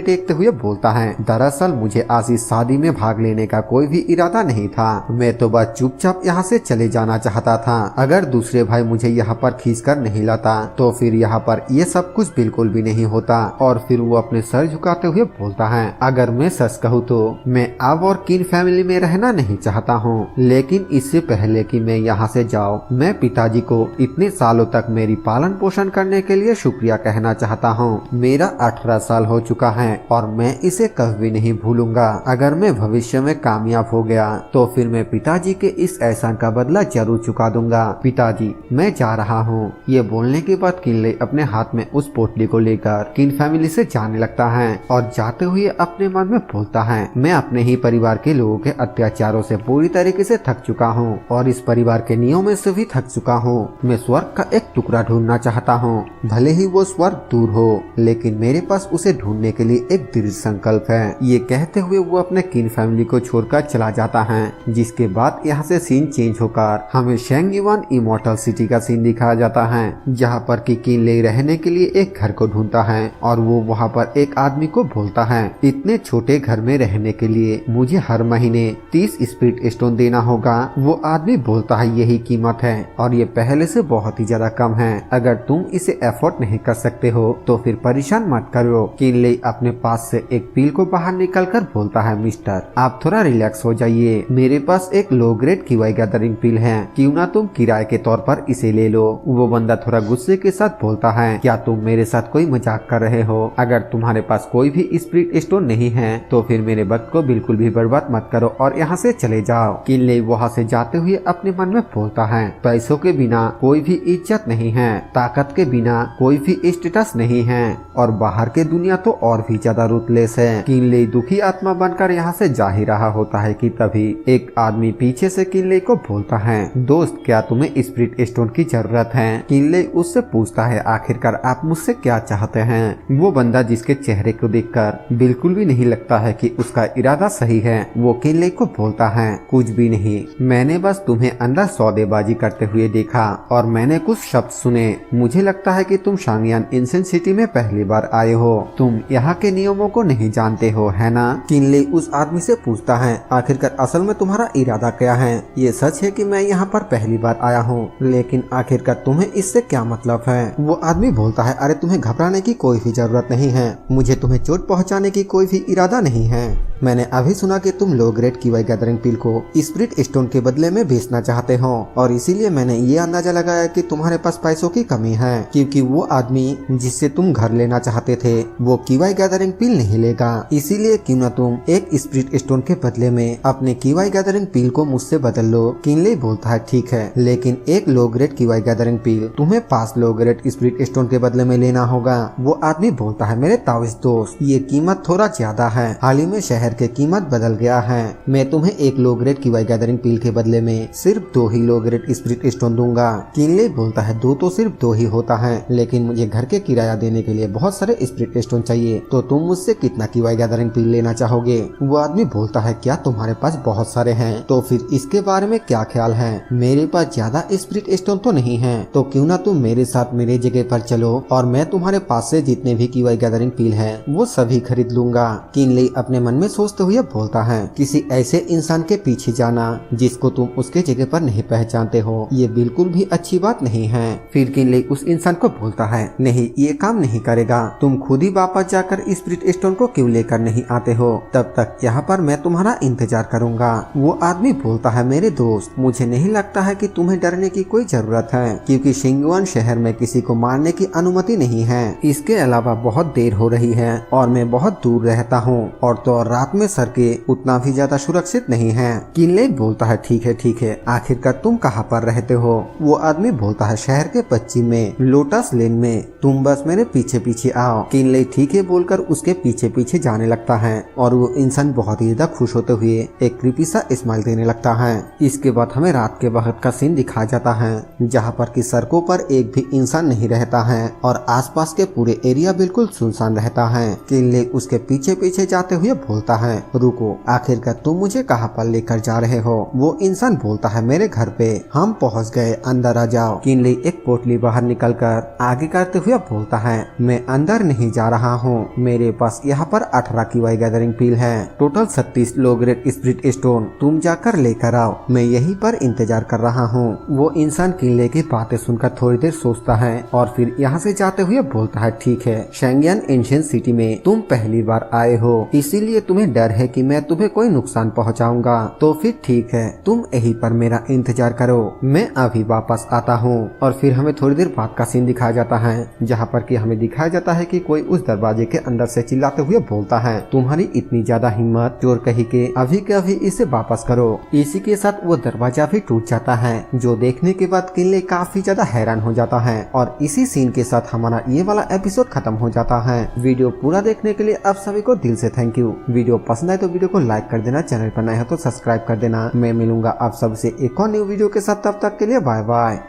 टेकते हुए बोलता है, दरअसल मुझे आज इस शादी में भाग लेने का कोई भी इरादा नहीं था। मैं तो बस चुपचाप यहाँ से चले जाना चाहता था। अगर दूसरे भाई मुझे यहाँ पर खींच कर नहीं लाता तो फिर यहाँ पर ये सब कुछ बिल्कुल भी नहीं होता। और फिर वो अपने सर झुकाते हुए बोलता है, अगर मैं सच कहूँ तो मैं अब और किन फैमिली में रहना नहीं चाहता हूँ, लेकिन इससे पहले कि मैं यहाँ से जाऊँ, मैं पिताजी को इतने सालों तक मेरी पालन पोषण करने के लिए शुक्रिया कहना चाहता हूँ। मेरा 18 साल हो चुका है और मैं इसे कभी नहीं भूलूंगा। अगर मैं भविष्य में कामयाब हो गया तो फिर मैं पिताजी के इस एहसान का बदला जरूर चुका दूंगा। पिताजी, मैं जा रहा हूँ। ये बोलने के बाद किनले अपने हाथ में उस पोटली को लेकर किन फैमिली से जाने लगता है और जाते हुए अपने मन में बोलता है, मैं अपने ही परिवार के लोगों के अत्याचारों से पूरी तरीके से थक चुका हूँ और इस परिवार के नियमों से भी थक चुका हूँ। मैं स्वर्ग का एक टुकड़ा ढूंढना चाहता हूँ, भले ही वो स्वर्ग दूर हो, लेकिन मेरे पास उसे ढूंढने के लिए एक दृढ़ संकल्प है। ये कहते हुए वो अपने किन फैमिली को छोड़कर चला जाता है, जिसके बाद यहाँ से सीन चेंज होकर हमें शेंगयुआन इमॉर्टल सिटी का सीन दिखाया जाता है, जहाँ पर कि किनले रहने के लिए एक घर को ढूंढता है और वो वहाँ पर एक आदमी को बोलता है, इतने छोटे घर में रहने के लिए मुझे हर महीने 30 स्पिरिट स्टोन देना होगा। वो आदमी बोलता है, यही कीमत है और ये पहले से बहुत ही ज्यादा कम है। अगर तुम इसे एफोर्ड नहीं कर सकते हो तो फिर परेशान मत करो। किनले अपने पास से एक पील को बाहर निकलकर बोलता है, मिस्टर, आप थोड़ा रिलैक्स हो जाइए। मेरे पास एक लो ग्रेड कीवाई गैदरिंग पील है, क्यों ना तुम किराए के तौर पर इसे ले लो। वो बंदा थोड़ा गुस्से के साथ बोलता है, क्या तुम मेरे साथ कोई मजाक कर रहे हो? अगर तुम्हारे पास कोई भी स्पिरिट स्टोन नहीं है तो फिर मेरे वक्त को बिल्कुल भी बर्बाद मत करो और यहाँ से चले जाओ। किनले वहाँ से जाते हुए अपने मन में बोलता है, पैसों के बिना कोई भी इज्जत नहीं है, ताकत के बिना कोई भी स्टेटस नहीं है और बाहर के दुनिया तो और भी ज्यादा रूथलेस है। किनले दुखी आत्मा बनकर यहाँ से जा ही रहा होता है कि तभी एक आदमी पीछे से किनले को बोलता है, दोस्त, क्या तुम्हें स्पिरिट स्टोन की जरूरत है? किनले उससे पूछता है, आखिरकार आप मुझसे क्या चाहते हैं? वो बंदा जिसके चेहरे को देखकर बिल्कुल भी नहीं लगता है कि उसका इरादा सही है, वो किनले को बोलता है, कुछ भी नहीं, मैंने बस तुम्हें अंदर सौदेबाजी करते हुए देखा और मैंने कुछ शब्द सुने। मुझे लगता है कि तुम शांगयान इंसेंट सिटी में पहली बार आए हो, तुम यहाँ के नियमों को नहीं जानते हो, है ना? किनले उस आदमी से पूछता है, आखिरकार असल में तुम्हारा इरादा क्या है? ये सच है कि मैं यहाँ पर पहली बार आया हूँ, लेकिन आखिरकार तुम्हें इससे क्या मतलब है? वो आदमी बोलता है, अरे तुम्हें घबराने की कोई भी जरूरत नहीं है, मुझे तुम्हें चोट पहुँचाने की कोई भी इरादा नहीं है। मैंने अभी सुना कि तुम लो ग्रेड कीवाई गैदरिंग पील को स्पिरिट स्टोन के बदले में बेचना चाहते हो और इसीलिए मैंने ये अंदाजा लगाया कि तुम्हारे पास पैसों की कमी है, क्योंकि वो आदमी जिससे तुम घर लेना चाहते थे वो कीवाई गैदरिंग पील नहीं लेगा। इसीलिए क्यों ना तुम एक स्पिरिट स्टोन के बदले में अपने कीवाई गैदरिंग पील को मुझसे बदल लो। किनले बोलता है, ठीक है, लेकिन एक लो ग्रेड कीवाई गैदरिंग पील तुम्हें 5 लो ग्रेड स्पिरिट स्टोन के बदले में लेना होगा। वो आदमी बोलता है, मेरे ताविज दोस्त, ये कीमत थोड़ा ज्यादा है, हाल ही में शहर के कीमत बदल गया है। मैं तुम्हें एक लो ग्रेड कीवाई गैदरिंग पील के बदले में सिर्फ 2 ही लो ग्रेड स्पिरिट स्टोन दूंगा। किनले बोलता है, 2 तो सिर्फ 2 ही होता है, लेकिन मुझे घर के किराया देने के लिए बहुत सारे स्पिरिट स्टोन चाहिए, तो तुम मुझसे कितना कीवाई गैदरिंग पील लेना चाहोगे? वो आदमी बोलता है, क्या तुम्हारे पास बहुत सारे हैं? तो फिर इसके बारे में क्या ख्याल है? मेरे पास ज्यादा स्पिरिट स्टोन तो नहीं है, तो क्यों ना तुम मेरे साथ मेरे जगह पर चलो और मैं तुम्हारे पास से जितने भी कीवाई गैदरिंग पील है वो सभी खरीद लूंगा। किनले अपने मन में सोचते हुए बोलता है, किसी ऐसे इंसान के पीछे जाना जिसको तुम उसके जगह पर नहीं पहचानते हो, ये बिल्कुल भी अच्छी बात नहीं है। फिर किनले उस इंसान को बोलता है, नहीं ये काम नहीं करेगा, तुम खुद ही वापस जाकर स्पिरिट स्टोन को क्यों लेकर नहीं आते हो, तब तक यहाँ पर मैं तुम्हारा इंतजार करूंगा। वो आदमी बोलता है, मेरे दोस्त मुझे नहीं लगता है कि तुम्हें डरने की कोई जरूरत है, क्योंकि शिंगवान शहर में किसी को मारने की अनुमति नहीं है। इसके अलावा बहुत देर हो रही है और मैं बहुत दूर रहता हूँ, और तो रात में सड़कें उतना भी ज्यादा सुरक्षित नहीं है। किनले बोलता है, ठीक है, आखिरकार तुम कहाँ पर रहते हो? वो आदमी बोलता है, शहर के पश्चिम में लोटस लेन में, तुम बस मेरे पीछे पीछे आओ। किनले ठीक है बोलकर उसके पीछे पीछे जाने लगता है, और वो इंसान बहुत ही ज्यादा खुश होते हुए एक क्रीपी सा स्माइल देने लगता है। इसके बाद हमें रात के वक्त का सीन दिखाया जाता है, जहाँ पर की सड़कों पर एक भी इंसान नहीं रहता है और आसपास के पूरे एरिया बिल्कुल सुनसान रहता है। किनले उसके पीछे पीछे जाते हुए बोलता है, रुको, आखिरकार तुम मुझे कहाँ पर लेकर जा रहे हो? वो इंसान बोलता है, मेरे घर पे, हम पहुँच गए, अंदर आ जाओ। किनले एक पोटली बाहर निकलकर आगे करते हुए बोलता है, मैं अंदर नहीं जा रहा हूँ, मेरे पास यहाँ पर 18 की वाई गैदरिंग पील है, total 36 low grade spirit stone, तुम जाकर लेकर आओ, मैं यहीं पर इंतजार कर रहा हूँ। वो इंसान किनले की बातें सुनकर थोड़ी देर सोचता है और फिर यहाँ से जाते हुए बोलता है, ठीक है, शेंगियन एंशियंट सिटी में तुम पहली बार आए हो, इसीलिए तुम्हें डर है कि मैं तुम्हें कोई नुकसान पहुँचाऊंगा, तो फिर ठीक है, तुम यहीं पर मेरा इंतजार करो, मैं अभी वापस आता हूँ। और फिर हमें थोड़ी देर बाद का सीन दिखाया जाता है, जहाँ पर कि हमें दिखाया जाता है कि कोई उस दरवाजे के अंदर से चिल्लाते हुए बोलता है, तुम्हारी इतनी ज्यादा हिम्मत, चोर कही के अभी के अभी इसे वापस करो। इसी के साथ वो दरवाजा भी टूट जाता है, जो देखने के बाद किनले काफी ज्यादा हैरान हो जाता है। और इसी सीन के साथ हमारा ये वाला एपिसोड खत्म हो जाता है। वीडियो पूरा देखने के लिए आप सभी को दिल से थैंक यू। वीडियो पसंद आए तो वीडियो को लाइक कर देना, चैनल पर नए हो तो सब्सक्राइब कर देना। मैं मिलूंगा आप सबसे एक और न्यू वीडियो के साथ, तब तक के लिए बाय बाय।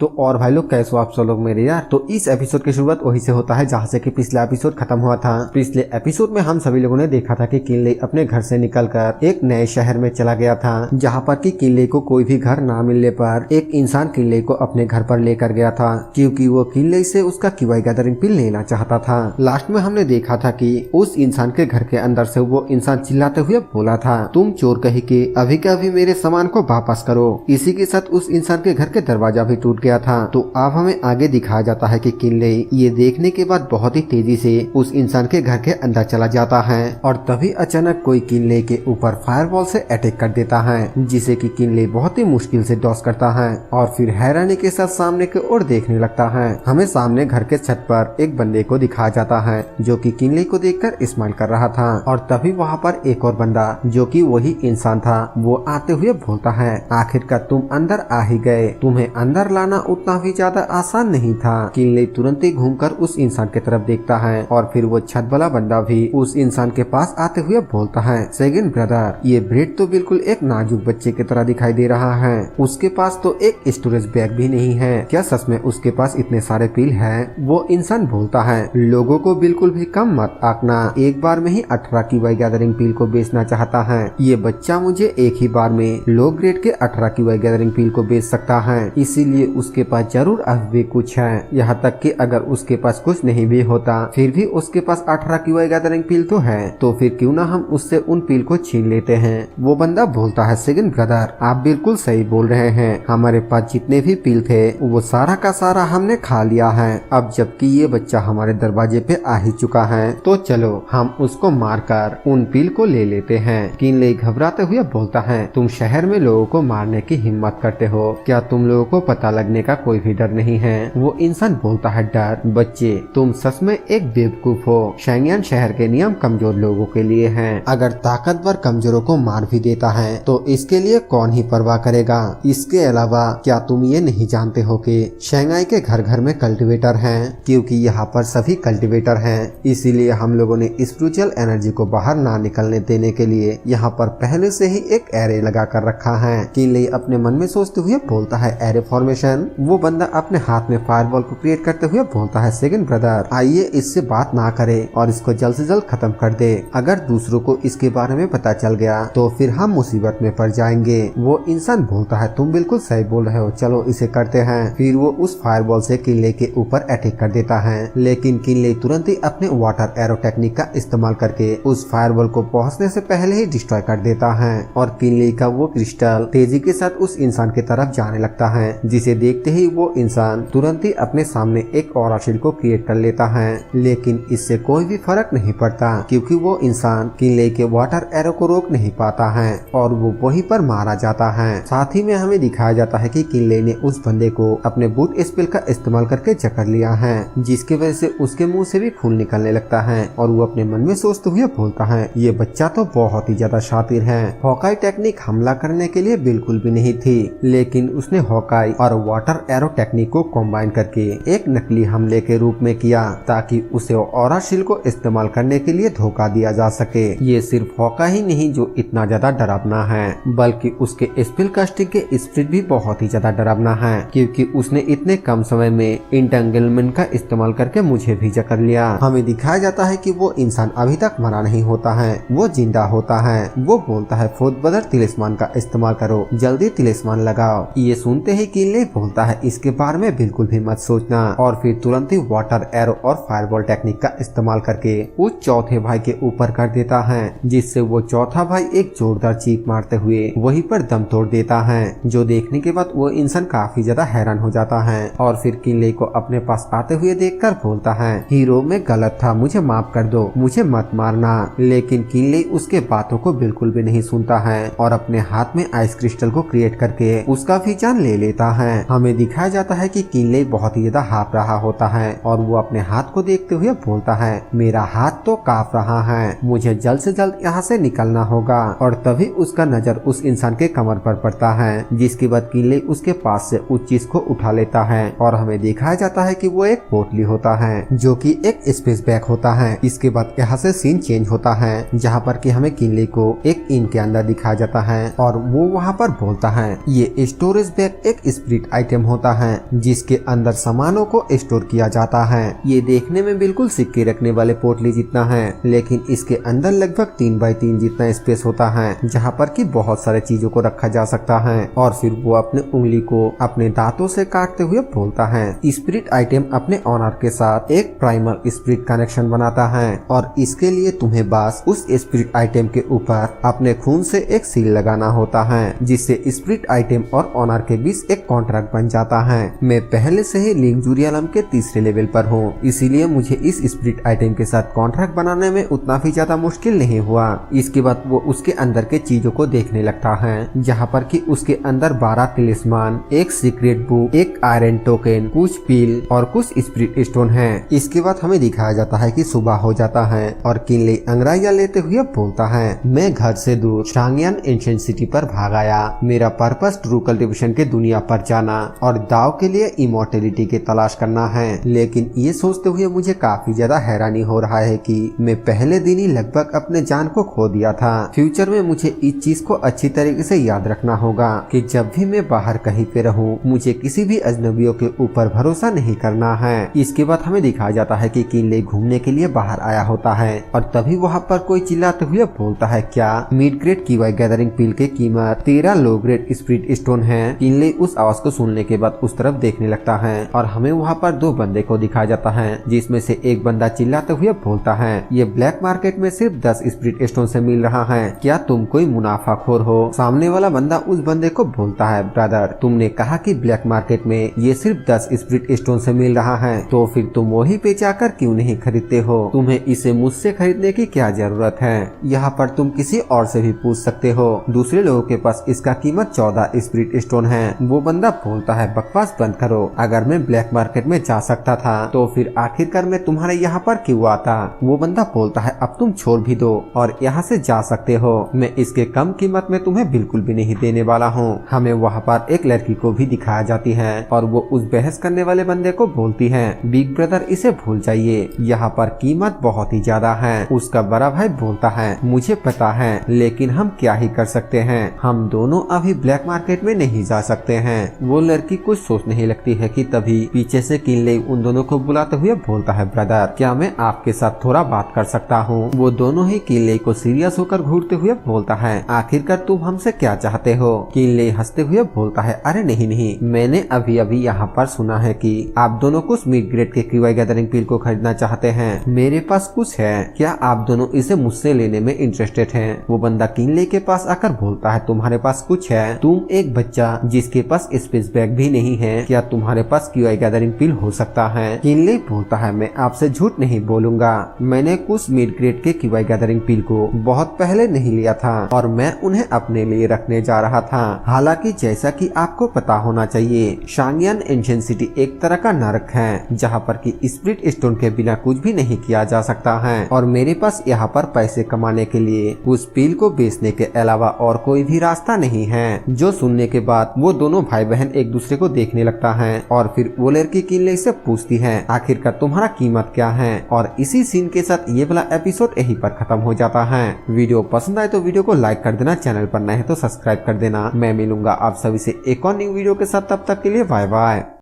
तो और भाई लोग कैसे हो आप सब लोग मेरे यार। तो इस एपिसोड की शुरुआत वही से होता है जहाँ से कि पिछला एपिसोड खत्म हुआ था। पिछले एपिसोड में हम सभी लोगों ने देखा था कि किनले अपने घर से निकलकर एक नए शहर में चला गया था, जहाँ पर कि किनले को कोई भी घर ना मिलने पर एक इंसान किनले को अपने घर पर लेकर गया था, क्योंकि वो किनले से उसका कीवाई गैदरिंग पिल लेना चाहता था। लास्ट में हमने देखा था कि उस इंसान के घर के अंदर से वो इंसान चिल्लाते हुए बोला था, तुम चोर कही के अभी के अभी मेरे सामान को वापस करो। इसी के साथ उस इंसान के घर के दरवाजा भी टूट गया था। तो अब हमें आगे दिखाया जाता है कि किनले ये देखने के बाद बहुत ही तेजी से उस इंसान के घर के अंदर चला जाता है, और तभी अचानक कोई किनले के ऊपर फायरबॉल से अटैक कर देता है, जिसे कि किनले बहुत ही मुश्किल से डॉस करता है और फिर हैरानी के साथ सामने की ओर देखने लगता है। हमें सामने घर के छत पर एक बंदे को दिखाया जाता है, जो कि किनले को देखकर स्माइल कर रहा था। और तभी वहाँ पर एक और बंदा, जो कि वही इंसान था, वो आते हुए बोलता है, आखिरकार तुम अंदर आ ही गए, तुम्हें अंदर लाना उतना भी ज्यादा आसान नहीं था। किनले तुरंत ही घूमकर उस इंसान की तरफ देखता है, और फिर वो छत वाला बंदा भी उस इंसान के पास आते हुए बोलता है, सेकंड ब्रदर, ये ब्रेड तो बिल्कुल एक नाजुक बच्चे की तरह दिखाई दे रहा है, उसके पास तो एक स्टोरेज बैग भी नहीं है, क्या सच में उसके पास इतने सारे पिल है? वो इंसान बोलता है, लोगों को बिल्कुल भी कम मत आंकना, एक बार में ही 18 की वाई गैदरिंग पिल को बेचना चाहता है। ये बच्चा मुझे एक ही बार में लो ग्रेड के 18 की वाई गैदरिंग पिल को बेच सकता है, इसीलिए उसके पास जरूर अब भी कुछ है। यहाँ तक कि अगर उसके पास कुछ नहीं भी होता, फिर भी उसके पास 18 की वाई गैदरिंग पिल तो है, तो फिर क्यों ना हम उससे उन पिल को छीन लेते हैं। वो बंदा बोलता है, सेकंड ब्रदर, आप बिल्कुल सही बोल रहे हैं, हमारे पास जितने भी पिल थे वो सारा का सारा हमने खा लिया है। अब जबकि ये बच्चा हमारे दरवाजे पे आ ही चुका है, तो चलो हम उसको मारकर उन पिल को ले लेते हैं। किनले घबराते हुए बोलता है, तुम शहर में लोगों को मारने की हिम्मत करते हो, क्या तुम लोगों को पता लगने का कोई भी डर नहीं है? वो इंसान बोलता है, डर? बच्चे, तुम सच में एक बेवकूफ हो, शेंगियन शहर के नियम कमजोर लोगों के लिए हैं। अगर ताकतवर कमजोरों को मार भी देता है तो इसके लिए कौन ही परवाह करेगा। इसके अलावा क्या तुम ये नहीं जानते हो कि शेंगाई के घर घर में कल्टीवेटर हैं, क्योंकि यहाँ पर सभी कल्टीवेटर हैं, इसीलिए हम लोगों ने स्पिरिचुअल एनर्जी को बाहर ना निकलने देने के लिए यहाँ पर पहले से ही एक एरे लगा कर रखा है। किनले अपने मन में सोचते हुए बोलता है, एरे फॉर्मेशन, देन वो बंदा अपने हाथ में फायरवॉल को क्रिएट करते हुए बोलता है सेकंड ब्रदर आइए इससे बात ना करे और इसको जल्द से जल्द खत्म कर दे। अगर दूसरों को इसके बारे में पता चल गया तो फिर हम मुसीबत में पड़ जाएंगे। वो इंसान बोलता है तुम बिल्कुल सही बोल रहे हो, चलो इसे करते हैं। फिर वो उस फायरबॉल से किनले के ऊपर अटैक कर देता है, लेकिन किनले तुरंत ही अपने वाटर एरो टेक्निक का इस्तेमाल करके उस फायरबॉल को पहुंचने से पहले ही डिस्ट्रॉय कर देता है और किनले का वो क्रिस्टल तेजी के साथ उस इंसान की तरफ जाने लगता है, जिसे देखते ही वो इंसान तुरंत ही अपने सामने एक ऑरा शील्ड को क्रिएट कर लेता है। लेकिन इससे कोई भी फर्क नहीं पड़ता क्योंकि वो इंसान किनले के वाटर एरो को रोक नहीं पाता है और वो वहीं पर मारा जाता है। साथ ही में हमें दिखाया जाता है कि किनले ने उस बंदे को अपने बूट स्पेल का इस्तेमाल करके जकड़ लिया है, जिसकी वजह से उसके मुंह से भी खून निकलने लगता है और वो अपने मन में सोचते हुए बोलता है ये बच्चा तो बहुत ही ज्यादा शातिर है। हॉकाई टेक्निक हमला करने के लिए बिल्कुल भी नहीं थी, लेकिन उसने हॉकाई और वाटर एरो टेक्निक को कॉम्बाइन करके एक नकली हमले के रूप में किया ताकि उसे ऑरा शील्ड को इस्तेमाल करने के लिए धोखा दिया जा सके। ये सिर्फ हॉकाई ही नहीं जो इतना ज्यादा डरावना है, बल्कि उसके स्पेल कास्टिंग के स्पीड भी बहुत ही ज्यादा डरावना है क्योंकि उसने इतने कम समय में इंटेंगलमेंट का इस्तेमाल करके मुझे भी जकड़ लिया। हमें दिखाया जाता है कि वो इंसान अभी तक मरा नहीं होता है, वो जिंदा होता है। वो बोलता है फोर्थ ब्रदर तिलिस्मान का इस्तेमाल करो, जल्दी तिलिस्मान लगाओ। ये सुनते ही किनले बोलता है इसके बारे में बिल्कुल भी मत सोचना और फिर तुरंत ही वाटर एरो और फायरबॉल टेक्निक का इस्तेमाल करके उस चौथे भाई के ऊपर कर देता है, जिससे वो चौथा भाई एक जोरदार चीख मारते हुए वहीं पर दम तोड़ देता है। जो देखने के बाद वो इंसान काफी ज्यादा हैरान हो जाता है और फिर किनले को अपने पास आते हुए देखकर बोलता है हीरो मैं गलत था, मुझे माफ कर दो, मुझे मत मारना। लेकिन किनले उसके बातों को बिल्कुल भी नहीं सुनता है और अपने हाथ में आइस क्रिस्टल को क्रिएट करके उसका भी जान ले लेता है। हमें दिखाया जाता है कि किनले बहुत ही ज्यादा हाफ रहा होता है और वो अपने हाथ को देखते हुए बोलता है मेरा हाथ तो कांप रहा है, मुझे जल्द से जल्द यहाँ से निकलना होगा। और तभी उसका नजर उस इंसान के कमर पर पड़ता है, जिसके बाद किनले उसके पास से उस चीज को उठा लेता है और हमें दिखाया जाता है कि वो एक पोटली होता है जो कि एक स्पेस बैग होता है। इसके बाद यहाँ से सीन चेंज होता है जहाँ पर कि हमें किनले को एक इन के अंदर दिखाया जाता है और वो वहाँ पर बोलता है ये स्टोरेज बैग एक स्पिरिट आइटम होता है जिसके अंदर सामानों को स्टोर किया जाता है। ये देखने में बिल्कुल सिक्के रखने वाले पोटली जितना है, लेकिन इसके अंदर लगभग 3x3 जितना स्पेस होता है जहाँ पर कि बहुत सारे चीजों को रखा जा सकता है। और फिर वो अपने उंगली को अपने दांतों से काटते हुए बोलता है स्पिरिट आइटम अपने ऑनर के साथ एक प्राइमल स्पिरिट कनेक्शन बनाता है और इसके लिए तुम्हें बस उस स्पिरिट आइटम के ऊपर अपने खून से एक सील लगाना होता है, जिससे स्पिरिट आइटम और ऑनर के बीच एक कॉन्ट्रैक्ट बन जाता है। मैं पहले से ही लिंगजुरियलम के तीसरे लेवल पर हूँ, इसीलिए मुझे इस स्पिरिट आइटम के साथ कॉन्ट्रैक्ट बनाने में उतना भी ज्यादा मुश्किल नहीं हुआ। इसके बाद वो उसके अंदर के चीजों को देखने लगता है जहाँ पर कि उसके अंदर 12 तिलिस्मान, एक सीक्रेट बुक, एक आयरन टोकन, कुछ पील और कुछ स्पिरिट स्टोन है। इसके बाद हमें दिखाया जाता है कि सुबह हो जाता है और किनले अंग्रेजियां लेते हुए बोलता है मैं घर से दूर शांगियन एंशिएंट सिटी पर भाग आया, मेरा पर्पस ट्रू कल्टिवेशन के दुनिया पर जाना और दाव के लिए इमोर्टेलिटी के तलाश करना है। लेकिन ये सोचते हुए मुझे काफी ज्यादा हैरानी हो रहा है कि मैं पहले दिन ही लगभग अपने जान को खो दिया था। फ्यूचर में मुझे इस चीज को अच्छी तरीके से याद रखना होगा कि जब भी मैं बाहर कहीं पे रहूं मुझे किसी भी अजनबियों के ऊपर भरोसा नहीं करना है। इसके बाद हमें दिखाया जाता है कि किनले घूमने के लिए बाहर आया होता है और तभी वहाँ पर कोई चिल्लाते हुए बोलता है क्या मिड ग्रेड कीवाई गैदरिंग पील की कीमत 13 लो ग्रेड स्पिरिट स्टोन है। किनले उस आवाज को सुनने के बाद उस तरफ देखने लगता है और हमें वहाँ पर 2 बंदे को दिखाया जाता है, जिसमें से एक बंदा चिल्लाते हुए बोलता है ये ब्लैक मार्केट में सिर्फ 10 स्पिरिट स्टोन से मिल रहा है, क्या तुम कोई मुनाफाखोर हो। सामने वाला बंदा उस बंदे को बोलता है ब्रदर तुमने कहा कि ब्लैक मार्केट में ये सिर्फ 10 स्पिरिट स्टोन से मिल रहा है, तो फिर तुम वही पे जाकर क्यों नहीं खरीदते हो, तुम्हें इसे मुझसे खरीदने की क्या जरूरत है। यहाँ पर तुम किसी और से भी पूछ सकते हो, दूसरे लोगों के पास इसका कीमत 14 स्पिरिट स्टोन है। वो बंदा बोलता है बकवास बंद करो, अगर मैं ब्लैक मार्केट में जा सकता था तो फिर आखिरकार मैं तुम्हारे यहाँ पर क्यों आता। वो बंदा बोलता है अब तुम छोड़ भी दो और यहाँ से जा सकते हो, मैं इसके कम कीमत में तुम्हें बिल्कुल भी नहीं देने वाला हूँ। हमें वहाँ पर एक लड़की को भी दिखाया जाती है और वो उस बहस करने वाले बंदे को बोलती है बिग ब्रदर इसे भूल जाइए, यहाँ पर कीमत बहुत ही ज्यादा है। उसका बड़ा भाई बोलता है मुझे पता है, लेकिन हम क्या ही कर सकते हैं, हम दोनों अभी ब्लैक मार्केट में नहीं जा सकते हैं। वो लड़की कुछ सोचने ही लगती है कि तभी पीछे से किनले उन दोनों को बुलाते हुए बोलता है, ब्रदर क्या मैं आपके साथ थोड़ा बात कर सकता हूँ। वो दोनों ही किनले को सीरियस होकर घूरते हुए बोलता है, आखिरकार तुम हमसे क्या चाहते हो। किनले हंसते हुए बोलता है, अरे नहीं नहीं, मैंने अभी अभी यहाँ पर सुना है कि आप दोनों कुछ मिड ग्रेड के क्यूआई गैदरिंग पिल को खरीदना चाहते हैं। मेरे पास कुछ है, क्या आप दोनों इसे मुझसे लेने में इंटरेस्टेड हैं? वो बंदा किनले के पास आकर बोलता है, तुम्हारे पास कुछ है? तुम एक बच्चा जिसके पास स्पेस बैग भी नहीं है, क्या तुम्हारे पास क्यूआई गैदरिंग पिल हो सकता है? किनले बोलता है, मैं आपसे झूठ नहीं बोलूंगा, मैंने कुछ मिड ग्रेड के क्यूआई गैदरिंग पिल को बहुत पहले नहीं लिया था और मैं उन्हें अपने लिए रखने जा रहा था। हालांकि जैसा कि आपको पता होना चाहिए, शांगियन एंशिएंट सिटी एक तरह का नरक है जहाँ पर कि स्पिरिट स्टोन के बिना कुछ भी नहीं किया जा सकता है और मेरे पास यहाँ पर पैसे कमाने के लिए उस पिल को बेचने के अलावा और कोई भी रास्ता नहीं है। जो सुनने के बाद वो दोनों भाई बहन एक दूसरे को देखने लगता है और फिर वो लड़की किनले से पूछती है, आखिरकार तुम्हारा कीमत क्या है। और इसी सीन के साथ ये वाला एपिसोड यहीं पर खत्म हो जाता है। वीडियो पसंद आए तो वीडियो को लाइक कर देना, चैनल पर नए हैं तो सब्सक्राइब कर देना। मैं मिलूंगा आप सभी से एक और न्यू वीडियो के साथ, तब तक के लिए बाय बाय।